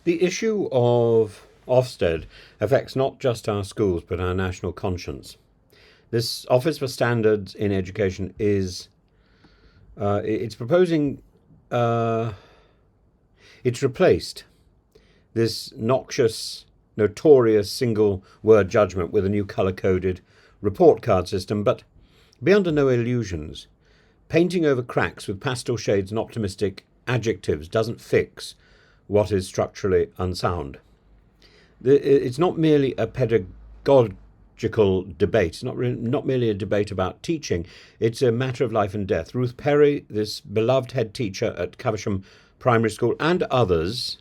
The issue of Ofsted affects not just our schools but our national conscience. This Office for Standards in Education is it's proposing it's replaced this noxious, notorious single word judgment with a new colour coded report card system, but be under no illusions. Painting over cracks with pastel shades and optimistic adjectives doesn't fix what is structurally unsound. It's not merely a pedagogical debate. It's not merely a debate about teaching. It's a matter of life and death. Ruth Perry, this beloved head teacher at Caversham Primary School, and others,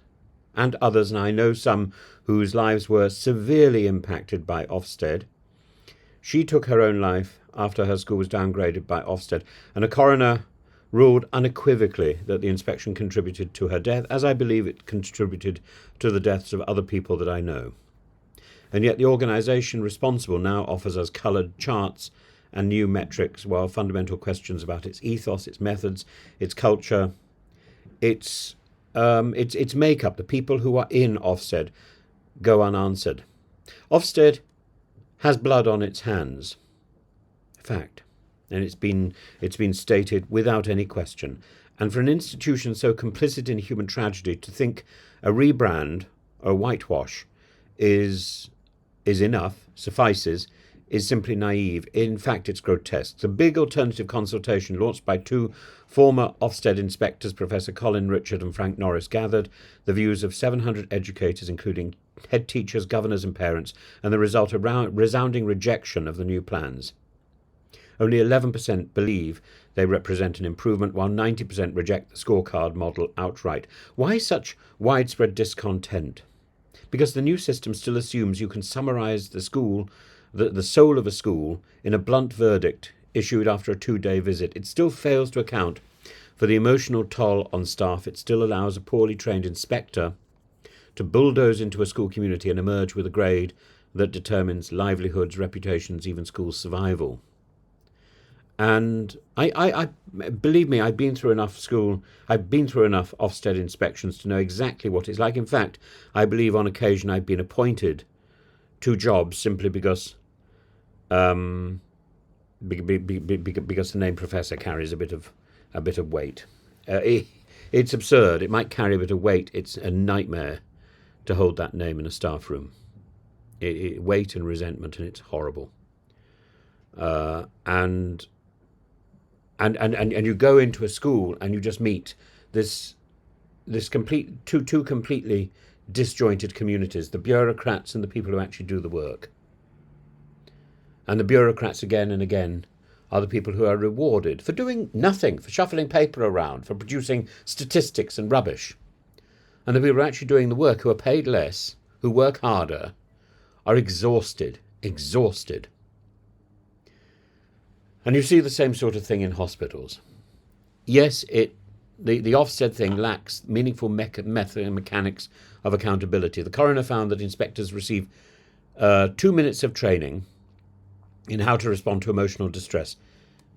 and I know some whose lives were severely impacted by Ofsted. She took her own life after her school was downgraded by Ofsted, and a coroner ruled unequivocally that the inspection contributed to her death, as I believe it contributed to the deaths of other people that I know. And yet the organisation responsible now offers us coloured charts and new metrics, while fundamental questions about its ethos, its methods, its culture, its makeup, the people who are in Ofsted, go unanswered. Ofsted has blood on its hands. Fact. And it's been stated without any question. And for an institution so complicit in human tragedy to think a rebrand or a whitewash is enough, suffices, is simply naive. In fact, it's grotesque. The big alternative consultation launched by two former Ofsted inspectors, Professor Colin Richard and Frank Norris, gathered the views of 700 educators, including head teachers, governors and parents, and the result a resounding rejection of the new plans. Only 11% believe they represent an improvement, while 90% reject the scorecard model outright. Why such widespread discontent? Because the new system still assumes you can summarise the soul of a school, in a blunt verdict issued after a 2-day visit. It still fails to account for the emotional toll on staff. It still allows a poorly trained inspector to bulldoze into a school community and emerge with a grade that determines livelihoods, reputations, even school survival. And I believe me, I've been through enough Ofsted inspections to know exactly what it's like. In fact, I believe on occasion I've been appointed to jobs simply because the name professor carries a bit of weight. It's absurd. It might carry a bit of weight. It's a nightmare to hold that name in a staff room. Weight and resentment, and it's horrible. And you go into a school and you just meet this two completely disjointed communities, the bureaucrats and the people who actually do the work. And the bureaucrats again and again are the people who are rewarded for doing nothing, for shuffling paper around, for producing statistics and rubbish. And the people who are actually doing the work, who are paid less, who work harder, are exhausted. And you see the same sort of thing in hospitals. Yes, the Ofsted thing lacks meaningful method and mechanics of accountability. The coroner found that inspectors receive 2 minutes of training in how to respond to emotional distress.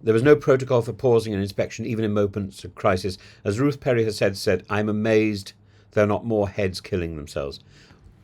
There was no protocol for pausing an inspection, even in moments of crisis. As Ruth Perry has said, I'm amazed there are not more heads killing themselves.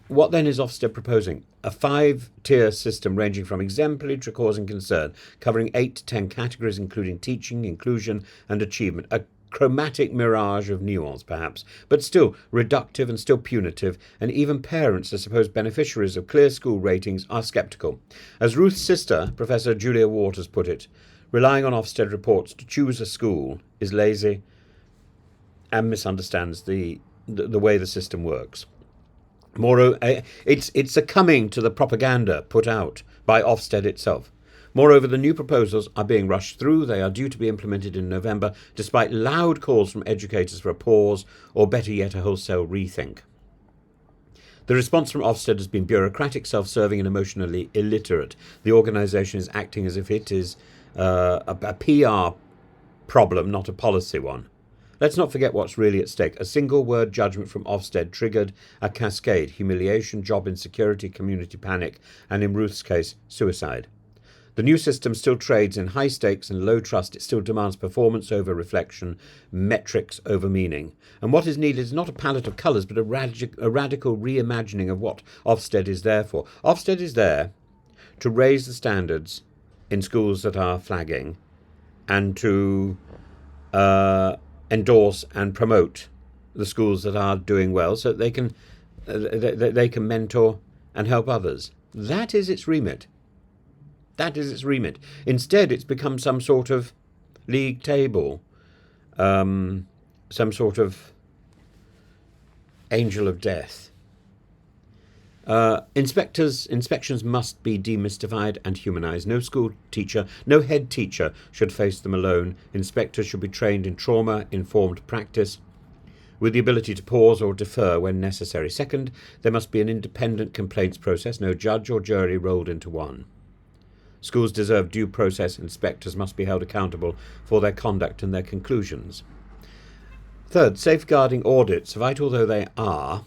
What then is Ofsted proposing? A 5-tier system ranging from exemplary to causing concern, covering 8 to 10 categories, including teaching, inclusion and achievement. A chromatic mirage of nuance, perhaps, but still reductive and still punitive, and even parents, the supposed beneficiaries of clear school ratings, are sceptical. As Ruth's sister, Professor Julia Waters, put it, relying on Ofsted reports to choose a school is lazy and misunderstands the way the system works. Moreover, it's succumbing to the propaganda put out by Ofsted itself. Moreover, the new proposals are being rushed through. They are due to be implemented in November, despite loud calls from educators for a pause, or better yet, a wholesale rethink. The response from Ofsted has been bureaucratic, self-serving and emotionally illiterate. The organisation is acting as if it is a PR problem, not a policy one. Let's not forget what's really at stake. A single word judgment from Ofsted triggered a cascade: humiliation, job insecurity, community panic, and in Ruth's case, suicide. The new system still trades in high stakes and low trust. It still demands performance over reflection, metrics over meaning. And what is needed is not a palette of colours, but a radical reimagining of what Ofsted is there for. Ofsted is there to raise the standards in schools that are flagging and to endorse and promote the schools that are doing well, so that they can mentor and help others. That is its remit. That is its remit. Instead, it's become some sort of league table, some sort of angel of death. Inspections must be demystified and humanised. No school teacher, no head teacher should face them alone. Inspectors should be trained in trauma-informed practice with the ability to pause or defer when necessary. Second, there must be an independent complaints process, no judge or jury rolled into one. Schools deserve due process. Inspectors must be held accountable for their conduct and their conclusions. Third, safeguarding audits, vital though they are,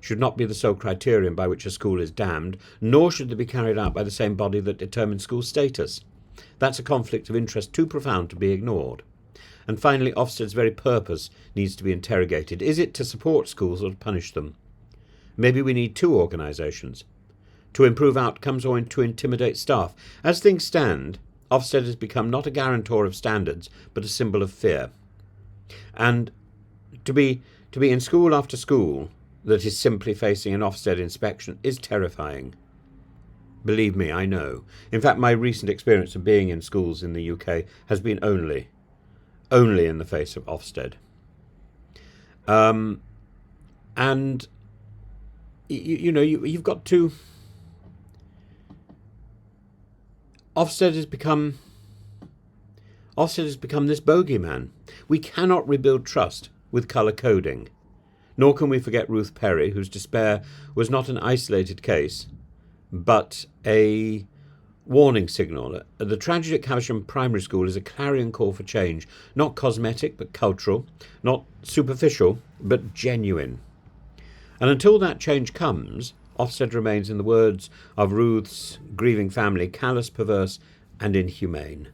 should not be the sole criterion by which a school is damned, nor should they be carried out by the same body that determines school status. That's a conflict of interest too profound to be ignored. And finally, Ofsted's very purpose needs to be interrogated. Is it to support schools or to punish them? Maybe we need two organisations, to improve outcomes or to intimidate staff. As things stand, Ofsted has become not a guarantor of standards, but a symbol of fear. And to be in school after school that is simply facing an Ofsted inspection is terrifying. Believe me, I know. In fact, my recent experience of being in schools in the UK has been only in the face of Ofsted. And you've got to. Ofsted has become this bogeyman. We cannot rebuild trust with colour coding, nor can we forget Ruth Perry, whose despair was not an isolated case, but a warning signal. The tragedy at Caversham Primary School is a clarion call for change, not cosmetic but cultural, not superficial but genuine. And until that change comes, Ofsted remains, in the words of Ruth's grieving family, callous, perverse and inhumane.